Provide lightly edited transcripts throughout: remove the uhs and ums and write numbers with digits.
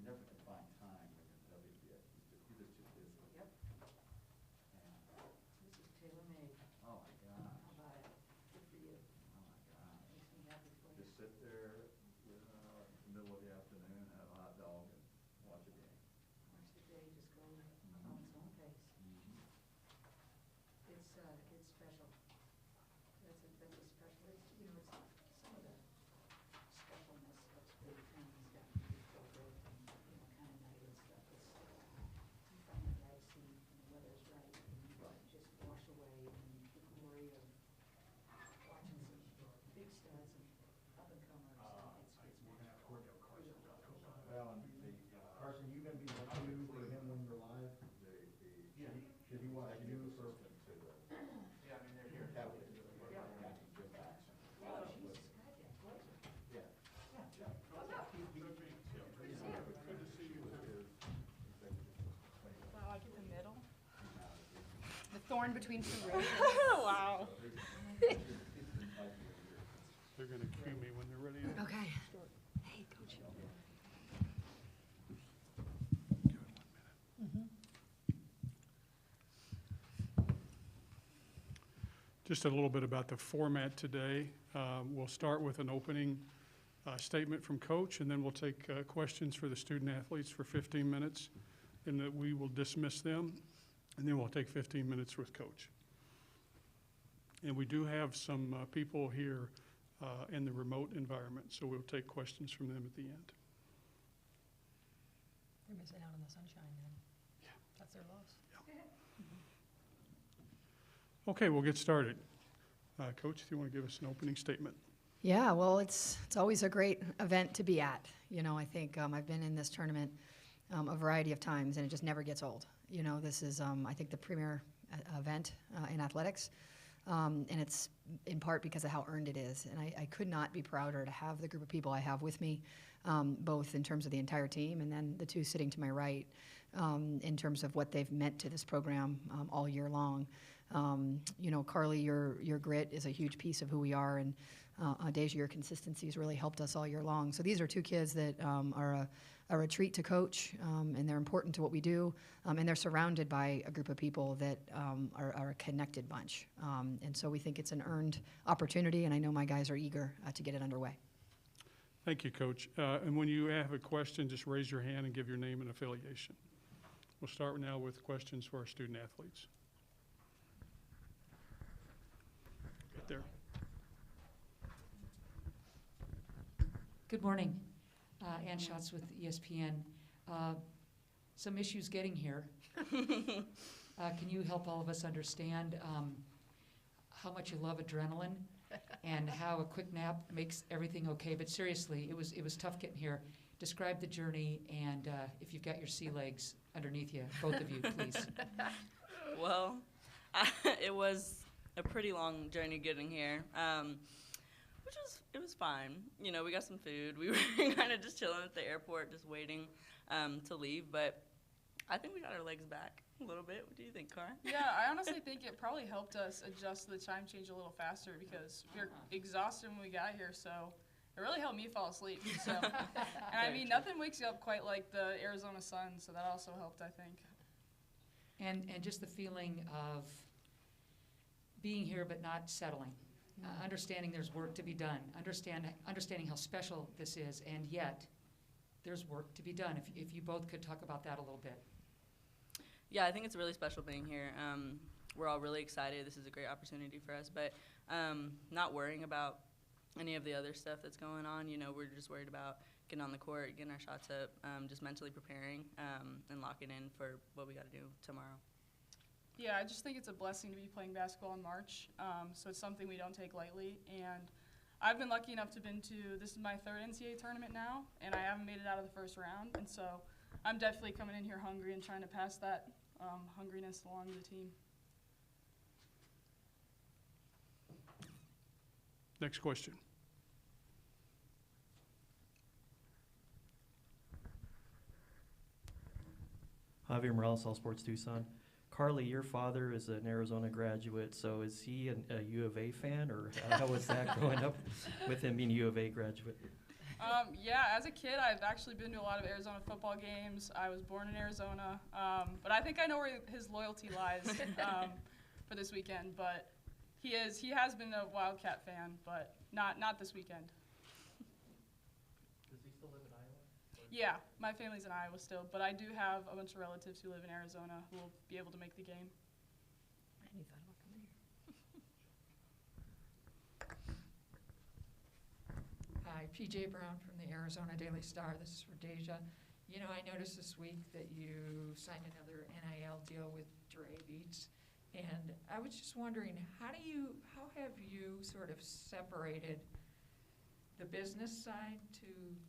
never can find time when you're WBF. You're just too busy. Yep. And, This is tailor-made. oh my gosh. How about it? Good for you. Oh my gosh. Makes me happy for you. Just sit there, in the middle of the afternoon, have a hot dog, and watch a game. Watch the day just go on its own pace. It's special. That's a special, it's, you know, it's some of the specialness of spring training has gotten to be so good and, you know, kind of night and stuff. It's, you find the right seat and the weather's right and you just wash away and the glory of watching some big studs and up and comers. It's magical. Well, and the, Carson, you gonna be the cue for him when we're live? yeah. Should he watch you or? To the, Yeah, I mean, they're here. that was, Jim Jackson. Oh, she's got that pleasure. Yeah. Yeah. Wow, I get the middle. The thorn between two roses. Wow. They're gonna cue me when they're ready to Okay. start. Hey, coach. Just a little bit about the format today. We'll start with an opening statement from Coach, and then we'll take questions for the student athletes for 15 minutes, and that we will dismiss them, and then we'll take 15 minutes with Coach. And we do have some people here in the remote environment, so we'll take questions from them at the end. They're missing out on the sunshine then. Yeah. That's their loss. Okay, we'll get started. Coach, if you want to give us an opening statement. Yeah, well, it's always a great event to be at. You know, I think I've been in this tournament a variety of times, and it just never gets old. You know, this is, I think, the premier event in athletics, and it's in part because of how earned it is. And I could not be prouder to have the group of people I have with me, both in terms of the entire team and then the two sitting to my right, in terms of what they've meant to this program all year long. You know, Carly, your grit is a huge piece of who we are, and Deja, your consistency has really helped us all year long. So these are two kids that are a treat to coach, and they're important to what we do, and they're surrounded by a group of people that are a connected bunch. And so we think it's an earned opportunity, and I know my guys are eager to get it underway. Thank you, Coach. And when you have a question, just raise your hand and give your name and affiliation. We'll start now with questions for our student athletes. Right there. Good morning. Ann Schatz with ESPN. Some issues getting here. Can you help all of us understand how much you love adrenaline and how a quick nap makes everything okay? But seriously, it was tough getting here. Describe the journey, and if you've got your sea legs underneath you, both of you, please. Well, it was a pretty long journey getting here, it was fine. You know, we got some food. We were kind of just chilling at the airport, just waiting to leave. But I think we got our legs back a little bit. What do you think, Car? Yeah, I honestly think it probably helped us adjust the time change a little faster because we were exhausted when we got here, so it really helped me fall asleep. So, and I mean, nothing wakes you up quite like the Arizona sun, so that also helped, I think. And just the feeling of being here but not settling. Understanding there's work to be done, understanding how special this is, and yet there's work to be done. If you both could talk about that a little bit. Yeah, I think it's really special being here. We're all really excited. This is a great opportunity for us, but not worrying about any of the other stuff that's going on. You know, we're just worried about getting on the court, getting our shots up, just mentally preparing and locking in for what we got to do tomorrow. Yeah, I just think it's a blessing to be playing basketball in March, so it's something we don't take lightly. And I've been lucky enough to this is my third NCAA tournament now, and I haven't made it out of the first round. And so I'm definitely coming in here hungry and trying to pass that hungriness along to the team. Next question. Javier Morales, All Sports Tucson. Carly, your father is an Arizona graduate, so is he a U of A fan, or how was that growing up with him being a U of A graduate? Yeah, as a kid, I've actually been to a lot of Arizona football games. I was born in Arizona, but I think I know where his loyalty lies for this weekend. But he has been a Wildcat fan, but not this weekend. Does he still live in Iowa? Yeah, my family's in Iowa still, but I do have a bunch of relatives who live in Arizona who will be able to make the game. Any thought about coming here? Hi, PJ Brown from the Arizona Daily Star. This is for Deja. You know, I noticed this week that you signed another NIL deal with Dre Beats. And I was just wondering, how have you sort of separated the business side to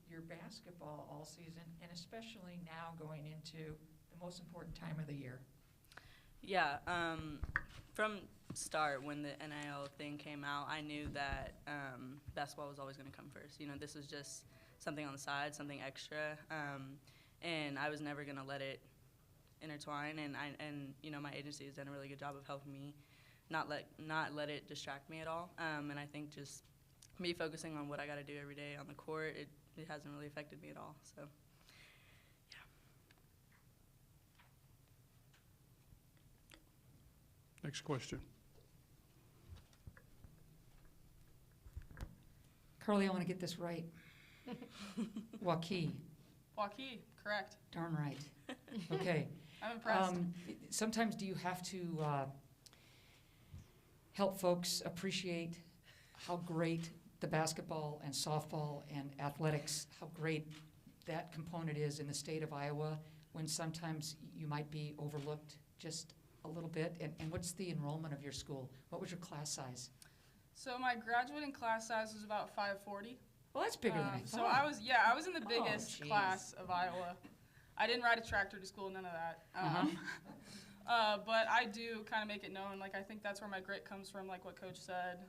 your basketball all season, and especially now going into the most important time of the year? Yeah, from start, when the NIL thing came out, I knew that basketball was always going to come first. You know, this was just something on the side, something extra, and I was never going to let it intertwine. And you know, my agency has done a really good job of helping me not let it distract me at all. And I think just me focusing on what I got to do every day on the court, it hasn't really affected me at all. So. Next question. Carly, I want to get this right. Waukee, Waukee, correct. darn right. Okay. I'm impressed. Sometimes do you have to help folks appreciate how great the basketball and softball and athletics, how great that component is in the state of Iowa, when sometimes you might be overlooked just a little bit? And what's the enrollment of your school? What was your class size? So my graduating class size was about 540. Well, that's bigger than I So thought. I was in the biggest geez. class of Iowa. I didn't ride a tractor to school, none of that. But I do kind of make it known. Like, I think that's where my grit comes from, like what Coach said,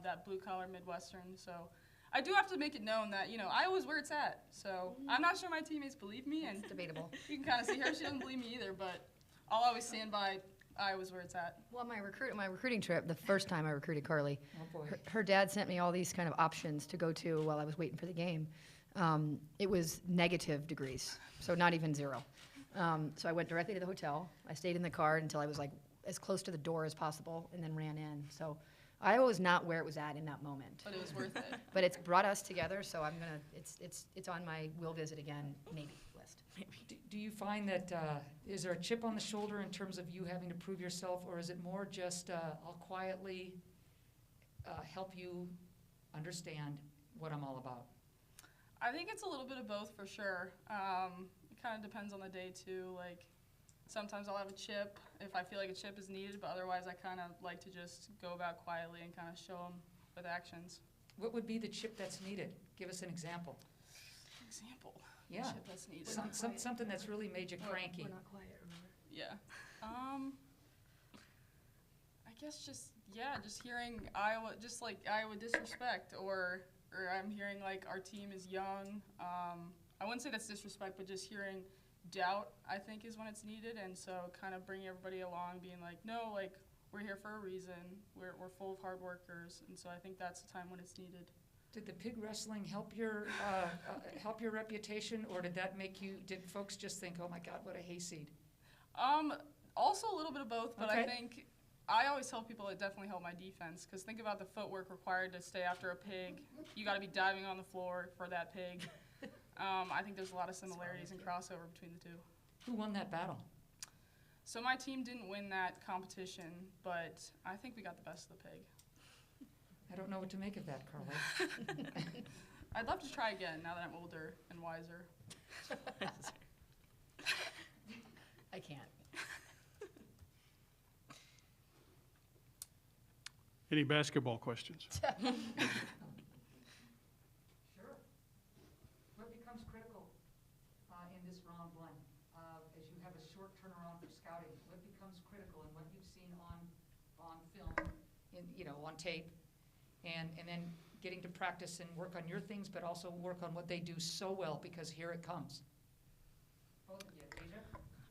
that blue-collar Midwestern. So I do have to make it known that, you know, Iowa's where it's at. So I'm not sure my teammates believe me, and It's debatable. you can kind of see her. She doesn't believe me either, but I'll always stand by Iowa's where it's at. Well, my recruiting trip, the first time I recruited Carly, Oh, boy. her dad sent me all these kind of options to go to while I was waiting for the game. It was negative degrees, so not even 0. So I went directly to the hotel. I stayed in the car until I was like as close to the door as possible, and then ran in. So Iowa was not where it was at in that moment. But it was worth it. But it's brought us together, so I'm gonna. It's on my will visit again maybe list. Do you find that, is there a chip on the shoulder in terms of you having to prove yourself, or is it more just, I'll quietly help you understand what I'm all about? I think it's a little bit of both for sure. It kind of depends on the day too. Like, sometimes I'll have a chip if I feel like a chip is needed, but otherwise I kind of like to just go about quietly and kind of show them with actions. What would be the chip that's needed? Give us an example. Example. Yeah. Chip that's needed. Something that's really made you cranky. We're not quiet, remember? Yeah. I guess just hearing Iowa, just like Iowa disrespect, or I'm hearing like our team is young. I wouldn't say that's disrespect, but just hearing doubt, I think, is when it's needed. And so kind of bringing everybody along, being like, no, like, we're here for a reason. We're full of hard workers. And so I think that's the time when it's needed. Did the pig wrestling help your reputation, or did folks just think, oh my God, what a hayseed? Also a little bit of both, but Okay. I think I always tell people it definitely helped my defense, because think about the footwork required to stay after a pig. You got to be diving on the floor for that pig. I think there's a lot of similarities and crossover between the two. Who won that battle? So my team didn't win that competition, but I think we got the best of the pig. I don't know what to make of that, Carly. I'd love to try again now that I'm older and wiser. I can't. Any basketball questions? Sure. What becomes critical in this round one, as you have a short turnaround for scouting? What becomes critical in what you've seen on film, on tape, and then getting to practice and work on your things, but also work on what they do so well, because here it comes. Both of you, Asia?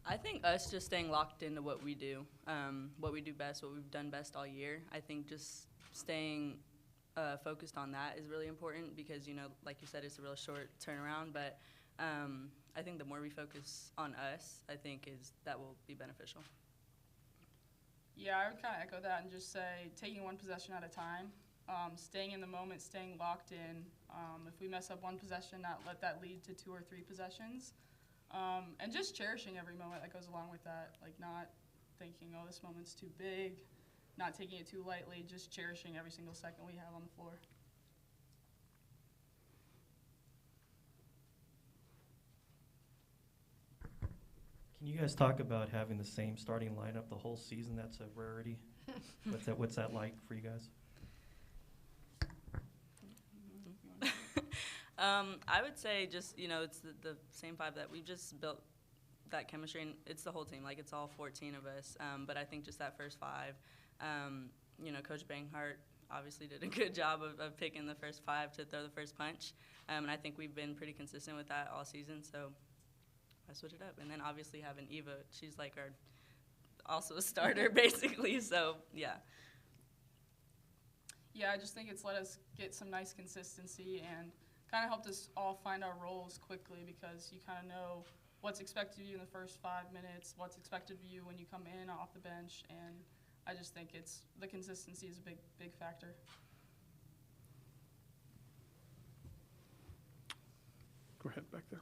I think us just staying locked into what we do best, what we've done best all year. I think just staying focused on that is really important because, like you said, it's a real short turnaround. But I think the more we focus on us, I think that will be beneficial. Yeah, I would kind of echo that and just say taking one possession at a time, staying in the moment, staying locked in. If we mess up one possession, not let that lead to 2 or 3 possessions. And just cherishing every moment that goes along with that, like not thinking, oh, this moment's too big, not taking it too lightly, just cherishing every single second we have on the floor. Can you guys talk about having the same starting lineup the whole season? That's a rarity. What's that like for you guys? I would say just, it's the same 5 that we've just built that chemistry, and it's the whole team. Like, it's all 14 of us. But I think just that first 5, Coach Banghart obviously did a good job of picking the first 5 to throw the first punch. And I think we've been pretty consistent with that all season, so I switch it up. And then obviously having Eva, she's like also a starter basically, so yeah. Yeah, I just think it's let us get some nice consistency and kind of helped us all find our roles quickly because you kind of know what's expected of you in the first 5 minutes, what's expected of you when you come in off the bench, and I just think the consistency is a big factor. Go ahead, back there.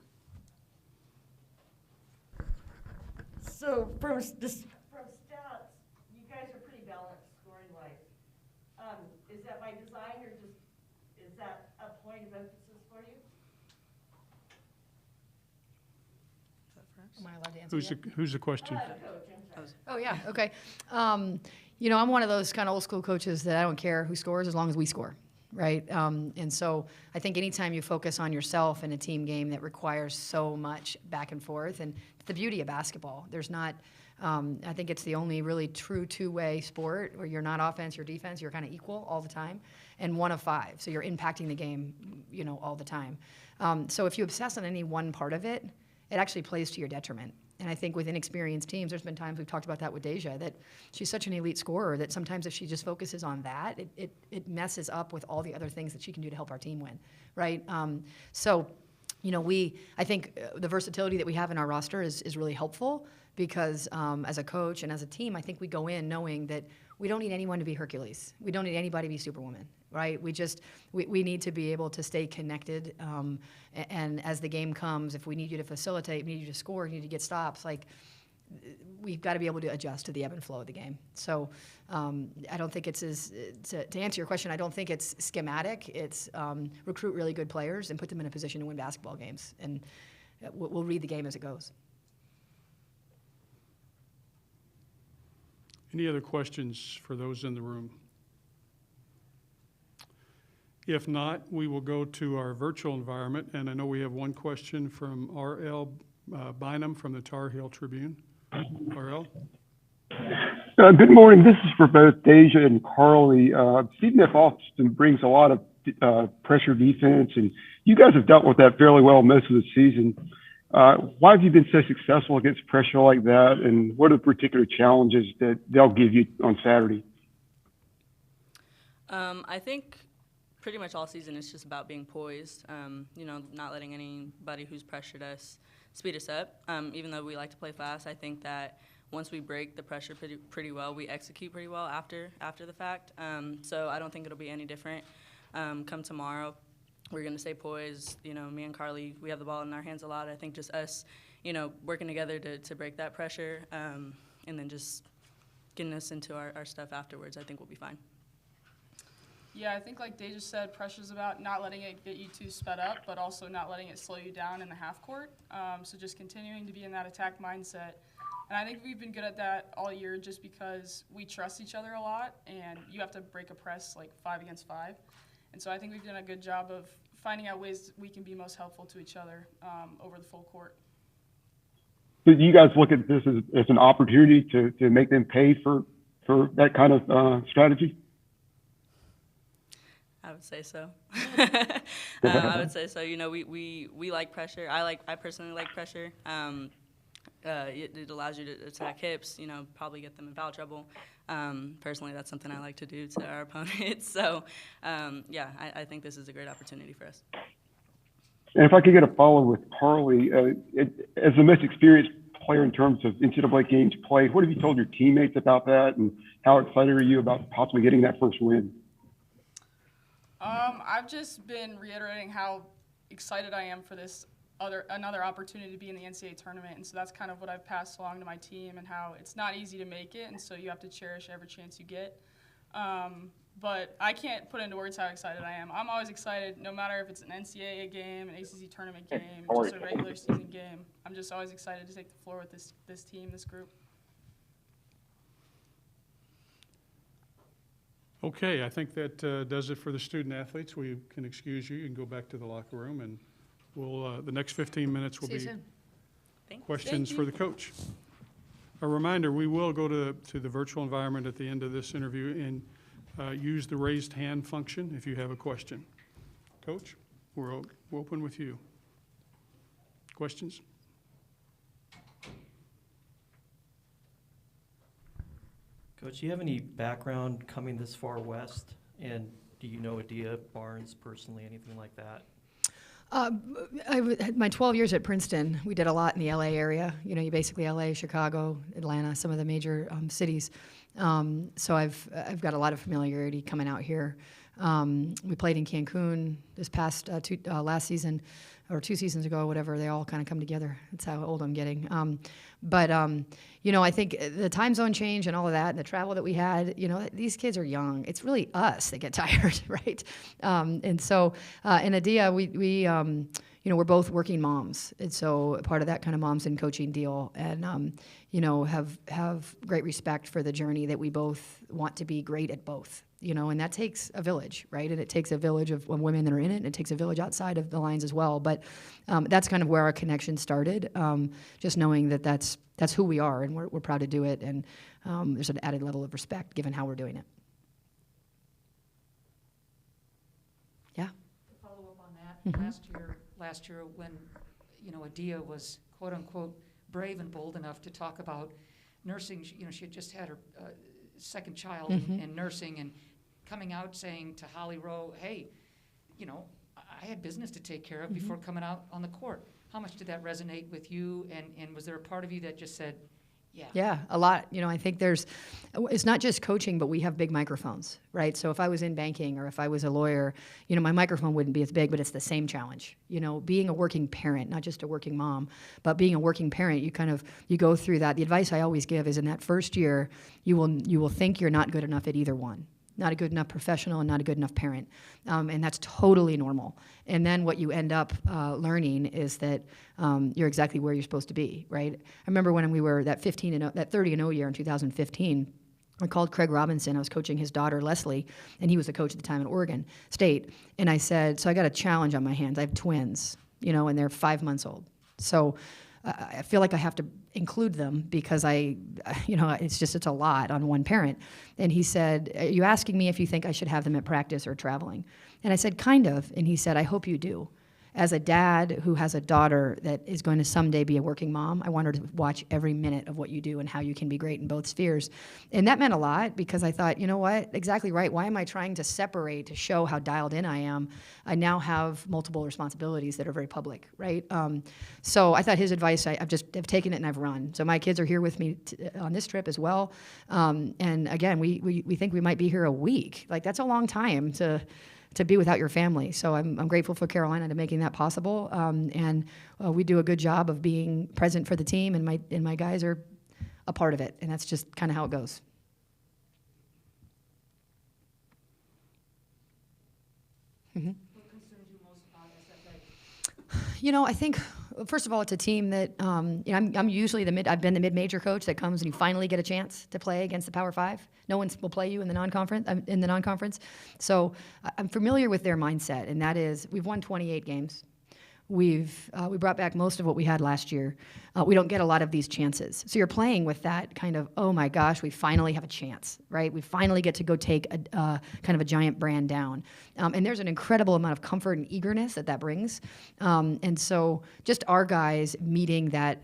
So from stats, you guys are pretty balanced scoring-wise. Is that by design or just, is that a point of emphasis for you? Am I allowed to answer that? Who's the question? Coach, I'm sorry. Oh, yeah, okay. I'm one of those kind of old school coaches that I don't care who scores as long as we score, right? And so I think anytime you focus on yourself in a team game that requires so much back and forth, and the beauty of basketball, there's not, I think it's the only really true two-way sport where you're not offense, you're defense, you're kind of equal all the time, and 1 of 5. So you're impacting the game, all the time. So if you obsess on any one part of it, it actually plays to your detriment. And I think with inexperienced teams, there's been times we've talked about that with Deja, that she's such an elite scorer that sometimes if she just focuses on that, it messes up with all the other things that she can do to help our team win, right? I think the versatility that we have in our roster is really helpful because as a coach and as a team, I think we go in knowing that we don't need anyone to be Hercules. We don't need anybody to be Superwoman, right? We need to be able to stay connected. And as the game comes, if we need you to facilitate, we need you to score, you need to get stops, we've got to be able to adjust to the ebb and flow of the game. So I don't think to answer your question, I don't think it's schematic. It's recruit really good players and put them in a position to win basketball games. And we'll read the game as it goes. Any other questions for those in the room? If not, we will go to our virtual environment, and I know we have one question from R.L. Bynum from the Tar Heel Tribune. R.L.? Good morning. This is for both Deja and Carly. Stephen F. Austin brings a lot of pressure defense, and you guys have dealt with that fairly well most of the season. Why have you been so successful against pressure like that, and what are the particular challenges that they'll give you on Saturday? I think pretty much all season it's just about being poised, not letting anybody who's pressured us speed us up. Even though we like to play fast, I think that once we break the pressure pretty well, we execute pretty well after the fact. So I don't think it'll be any different. Come tomorrow, we're going to stay poised. Me and Carly, we have the ball in our hands a lot. I think just us, working together to break that pressure and then just getting us into our stuff afterwards, I think we'll be fine. Yeah, I think like Deja said, pressure's about not letting it get you too sped up, but also not letting it slow you down in the half court. So just continuing to be in that attack mindset. And I think we've been good at that all year just because we trust each other a lot, and you have to break a press 5 against 5. And so I think we've done a good job of finding out ways we can be most helpful to each other over the full court. Do you guys look at this as an opportunity to make them pay for that kind of strategy? I would say so. I would say so. We like pressure. I personally like pressure. it allows you to attack hips, you know, probably get them in foul trouble. Personally, that's something I like to do to our opponents. So, yeah, I think this is a great opportunity for us. And if I could get a follow with Carly, as the most experienced player in terms of NCAA games played, what have you told your teammates about that, and how excited are you about possibly getting that first win? I've just been reiterating how excited I am for this another opportunity to be in the NCAA tournament, and so that's kind of what I've passed along to my team, and how it's not easy to make it, and so you have to cherish every chance you get. But I can't put into words how excited I am. I'm always excited, no matter if it's an NCAA game, an ACC tournament game, just a regular season game. I'm just always excited to take the floor with this team, this group. Okay, I think that does it for the student athletes. We can excuse you. You can go back to the locker room, and we'll the next 15 minutes will See you be soon. questions for the coach. A reminder, we will go to the virtual environment at the end of this interview and use the raised hand function if you have a question. Coach, we're open with you. Questions? Coach, do you have any background coming this far west? And do you know Adia Barnes personally, anything like that? My 12 years at Princeton, we did a lot in the LA area. You know, you basically LA, Chicago, Atlanta, some of the major cities. So I've got a lot of familiarity coming out here. We played in Cancun this past last season, or 2 seasons ago, whatever. They all kind of come together. That's how old I'm getting. You know, I think the time zone change and all of that, and the travel that we had, you know, these kids are young. It's really us that get tired, right? And so in Adia, we you know, we're both working moms. And so part of that kind of moms and coaching deal. And, you know, have great respect for the journey that we both want to be great at both. You know, and that takes a village, right? And it takes a village of women that are in it, and it takes a village outside of the lines as well. But that's kind of where our connection started, just knowing that that's who we are, and we're proud to do it. And there's an added level of respect given how we're doing it. Yeah? To follow up on that, last year when, you know, Adia was, quote unquote, brave and bold enough to talk about nursing, you know, she had just had her second child in nursing, and coming out saying to Holly Rowe, hey, you know, I had business to take care of before coming out on the court. How much did that resonate with you? And was there a part of you that just said, yeah? Yeah, a lot. You know, I think it's not just coaching, but we have big microphones, right? So if I was in banking or if I was a lawyer, you know, my microphone wouldn't be as big, but it's the same challenge. You know, being a working parent, not just a working mom, but being a working parent, you go through that. The advice I always give is in that first year, you will think you're not good enough at either one. Not a good enough professional and not a good enough parent. And that's totally normal. And then what you end up learning is that you're exactly where you're supposed to be, right? I remember when we were that 30-0 year in 2015, I called Craig Robinson. I was coaching his daughter, Leslie, and he was the coach at the time at Oregon State. And I said, so I got a challenge on my hands. I have twins, you know, and they're 5 months old. So I feel like I have to include them because you know, it's a lot on one parent. And he said, are you asking me if you think I should have them at practice or traveling? And I said, kind of. And he said, I hope you do. As a dad who has a daughter that is going to someday be a working mom, I want her to watch every minute of what you do and how you can be great in both spheres. And that meant a lot because I thought, you know what, exactly right. Why am I trying to separate to show how dialed in I am? I now have multiple responsibilities that are very public, right? So I thought his advice, I've taken it and I've run. So my kids are here with me on this trip as well. And again, we think we might be here a week. Like, that's a long time to be without your family. So I'm grateful for Carolina to making that possible. And we do a good job of being present for the team, and my guys are a part of it. And that's just kind of how it goes. What concerns you most about SFA? You know, I think, first of all, it's a team that, you know, I'm usually I've been the mid-major coach that comes and you finally get a chance to play against the Power Five. No one will play you in the non-conference. So I'm familiar with their mindset, and that is we've won 28 games. We brought back most of what we had last year. We don't get a lot of these chances. So you're playing with that kind of, oh my gosh, we finally have a chance, right? We finally get to go take a kind of a giant brand down. And there's an incredible amount of comfort and eagerness that brings. And so just our guys meeting that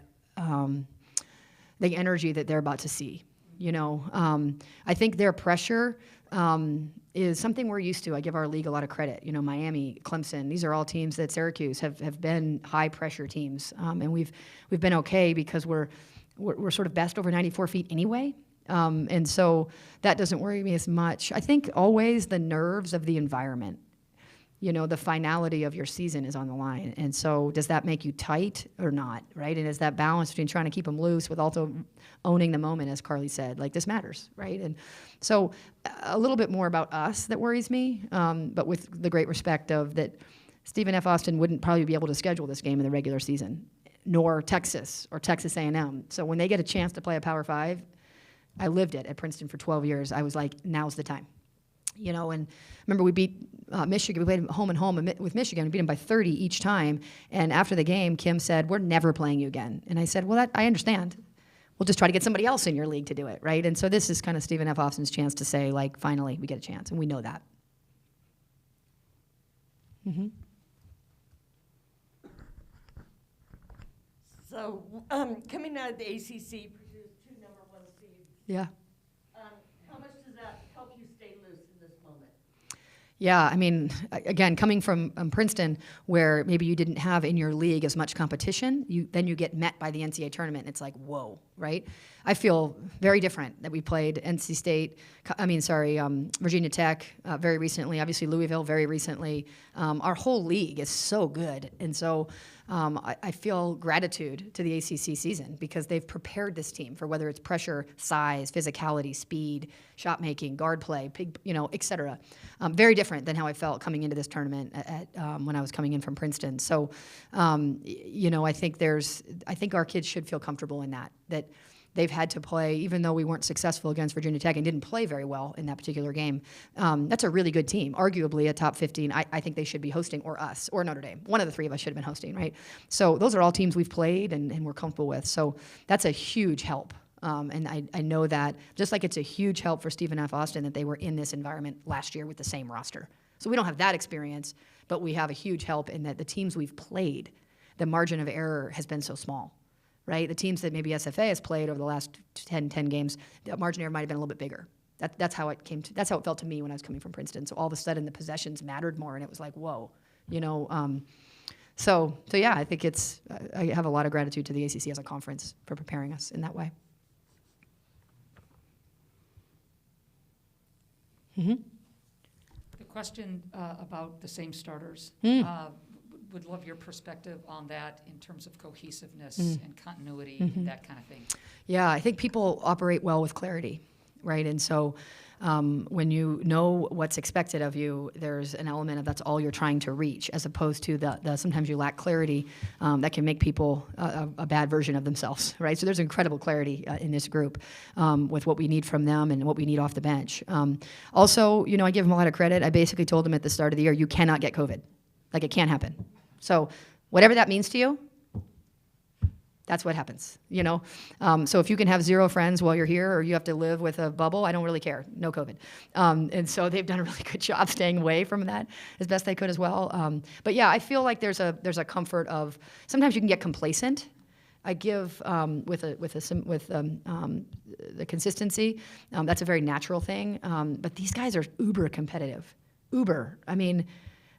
the energy that they're about to see. You know, I think their pressure is something we're used to. I give our league a lot of credit. You know, Miami, Clemson, these are all teams that Syracuse have been high pressure teams, and we've been okay because we're sort of best over 94 feet anyway. And so that doesn't worry me as much. I think always the nerves of the environment, you know, the finality of your season is on the line. And so does that make you tight or not, right? And is that balance between trying to keep them loose with also owning the moment, as Carly said, like this matters, right? And so a little bit more about us that worries me, but with the great respect of that Stephen F. Austin wouldn't probably be able to schedule this game in the regular season, nor Texas or Texas A&M. So when they get a chance to play a Power 5, I lived it at Princeton for 12 years. I was like, now's the time. You know, and remember we beat Michigan. We played home and home with Michigan. We beat them by 30 each time. And after the game, Kim said, "We're never playing you again." And I said, "Well, I understand. We'll just try to get somebody else in your league to do it, right?" And so this is kind of Stephen F. Austin's chance to say, like, finally, we get a chance, and we know that. Mm-hmm. So, coming out of the ACC, produced 2 number 1 seeds. Yeah. How much does that help you stay loose in this moment? Yeah, I mean, again, coming from Princeton, where maybe you didn't have in your league as much competition, then you get met by the NCAA tournament, and it's like, whoa, right? I feel very different that we played NC State, Virginia Tech very recently, obviously Louisville very recently. Our whole league is so good, and so I feel gratitude to the ACC season because they've prepared this team for whether it's pressure, size, physicality, speed, shot making, guard play, et cetera. Very different than how I felt coming into this tournament when I was coming in from Princeton. So, I think our kids should feel comfortable in that they've had to play, even though we weren't successful against Virginia Tech and didn't play very well in that particular game. That's a really good team, arguably a top 15. I think they should be hosting, or us, or Notre Dame. One of the three of us should have been hosting, right? So those are all teams we've played and we're comfortable with. So that's a huge help. And I know that, just like it's a huge help for Stephen F. Austin that they were in this environment last year with the same roster. So we don't have that experience, but we have a huge help in that the teams we've played, the margin of error has been so small. Right? The teams that maybe SFA has played over the last 10 games, the margin of error might have been a little bit bigger. That's how it felt to me when I was coming from Princeton. So all of a sudden the possessions mattered more, and it was like, whoa, So yeah, I think I have a lot of gratitude to the ACC as a conference for preparing us in that way. Mm-hmm. The question about the same starters. Would love your perspective on that in terms of cohesiveness and continuity and that kind of thing. Yeah, I think people operate well with clarity, right? And so when you know what's expected of you, there's an element of that's all you're trying to reach, as opposed to the sometimes you lack clarity that can make people a bad version of themselves, right? So there's incredible clarity in this group with what we need from them and what we need off the bench. Also, I give them a lot of credit. I basically told them at the start of the year, you cannot get COVID. Like, it can't happen. So whatever that means to you, that's what happens, So if you can have 0 friends while you're here, or you have to live with a bubble, I don't really care. No COVID. And so they've done a really good job staying away from that as best they could as well. But yeah, I feel like there's a comfort of sometimes you can get complacent. I give with the consistency. That's a very natural thing. But these guys are uber competitive. Uber. I mean,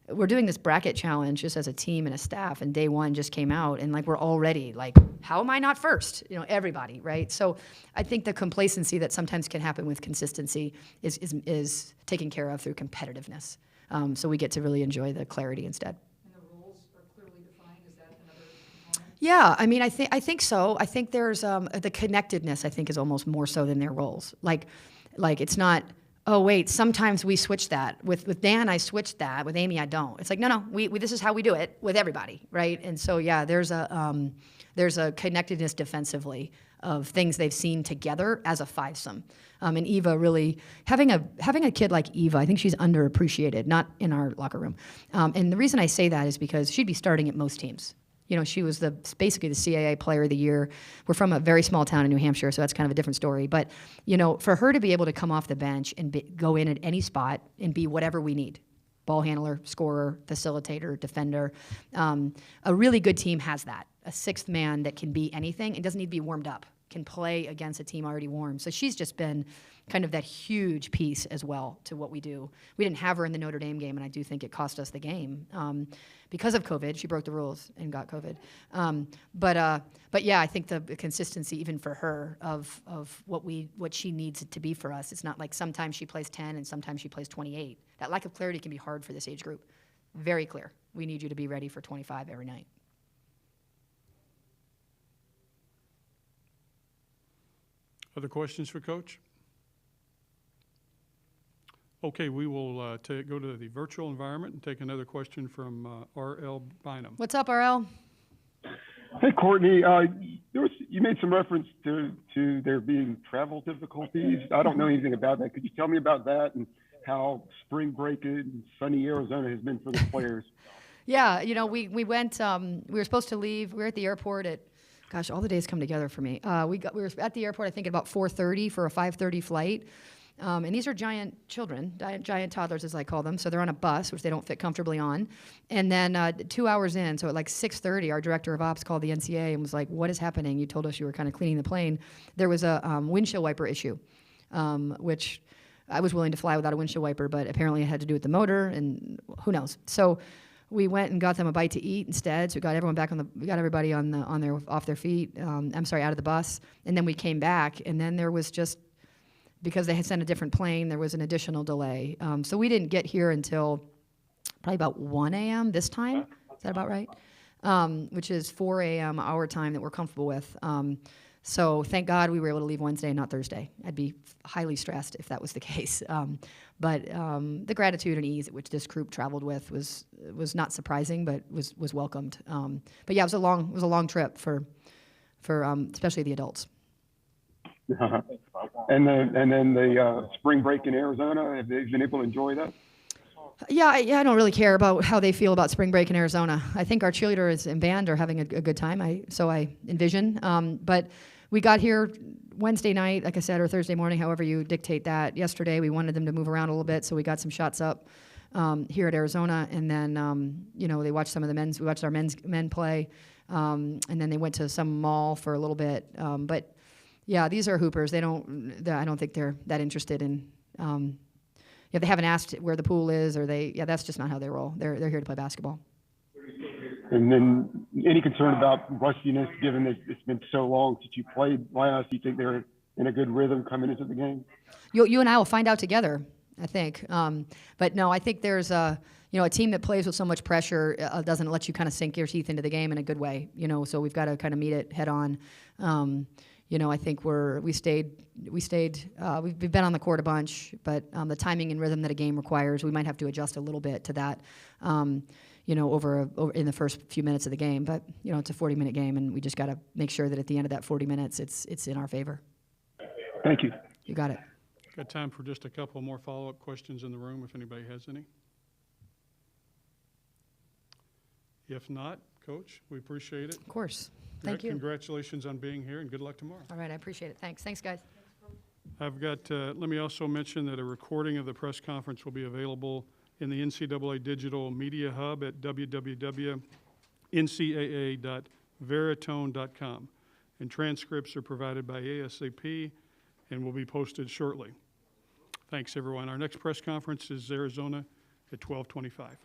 we're doing this bracket challenge just as a team and a staff, and day 1 just came out, and we're already how am I not first? Everybody, right? So I think the complacency that sometimes can happen with consistency is taken care of through competitiveness. So we get to really enjoy the clarity instead. And the roles are clearly defined. Is that another component? Yeah, I mean, I think so. I think there's the connectedness. I think is almost more so than their roles. Like it's not. Oh wait, sometimes we switch that. With Dan, I switched that. With Amy, I don't. It's like no, we this is how we do it with everybody, right? And so yeah, there's a connectedness defensively of things they've seen together as a fivesome. And Eva really having a kid like Eva, I think she's underappreciated, not in our locker room. And the reason I say that is because she'd be starting at most teams. She was basically the CAA Player of the Year. We're from a very small town in New Hampshire, so that's kind of a different story. But, for her to be able to come off the bench and go in at any spot and be whatever we need, ball handler, scorer, facilitator, defender, a really good team has that. A 6th man that can be anything and doesn't need to be warmed up. can play against a team already warm. So she's just been kind of that huge piece as well to what we do. We didn't have her in the Notre Dame game, and I do think it cost us the game because of COVID. She broke the rules and got COVID. But yeah, I think the consistency even for her of what she needs it to be for us. It's not like sometimes she plays 10 and sometimes she plays 28. That lack of clarity can be hard for this age group. Very clear. We need you to be ready for 25 every night. Other questions for Coach? Okay, we will go to the virtual environment and take another question from R.L. Bynum. What's up, RL? Hey, Courtney, you made some reference to there being travel difficulties. I don't know anything about that. Could you tell me about that and how spring break in sunny Arizona has been for the players? Yeah, you know, we went, we were supposed to leave. We were at the airport at, gosh, all the days come together for me. We were at the airport, I think, at about 4:30 for a 5:30 flight. And these are giant children, giant toddlers, as I call them. So they're on a bus, which they don't fit comfortably on. And then 2 hours in, so at like 6:30, our director of ops called the NCAA and was like, "What is happening? You told us you were kind of cleaning the plane." There was a windshield wiper issue, which I was willing to fly without a windshield wiper, but apparently it had to do with the motor, and who knows. So we went and got them a bite to eat instead. So we got everyone back we got everybody off their feet. Out of the bus. And then we came back, and then there was just, because they had sent a different plane, there was an additional delay. So we didn't get here until probably about 1 a.m. this time. Is that about right? Which is 4 a.m. our time that we're comfortable with. So thank God we were able to leave Wednesday and not Thursday. I'd be highly stressed if that was the case. But the gratitude and ease at which this group traveled with was not surprising, but was welcomed. But yeah, it was a long trip for especially the adults. And then the spring break in Arizona, have they been able to enjoy that? Yeah, I don't really care about how they feel about spring break in Arizona. I think our cheerleaders and band are having a good time, so I envision. But we got here Wednesday night, like I said, or Thursday morning, however you dictate that. Yesterday, we wanted them to move around a little bit, so we got some shots up here at Arizona. And then, they watched some of the men's. We watched our men play, and then they went to some mall for a little bit. But yeah, these are hoopers. I don't think they're that interested in. They haven't asked where the pool is, or that's just not how they roll. They're here to play basketball. And then any concern about rustiness, given that it's been so long since you played last? Do you think they're in a good rhythm coming into the game? You and I will find out together, I think. But no, I think there's a team that plays with so much pressure doesn't let you kind of sink your teeth into the game in a good way. So we've got to kind of meet it head on. I think we've been on the court a bunch, but the timing and rhythm that a game requires, we might have to adjust a little bit to that, over in the first few minutes of the game. But it's a 40-minute game, and we just got to make sure that at the end of that 40 minutes, it's in our favor. Thank you. You got it. Got time for just a couple more follow-up questions in the room, if anybody has any. If not, Coach, we appreciate it. Of course. Thank you. Congratulations on being here, and good luck tomorrow. All right, I appreciate it. Thanks, guys. I've got, let me also mention that a recording of the press conference will be available in the NCAA Digital Media Hub at www.ncaa.veritone.com. And transcripts are provided by ASAP and will be posted shortly. Thanks, everyone. Our next press conference is Arizona at 12:25.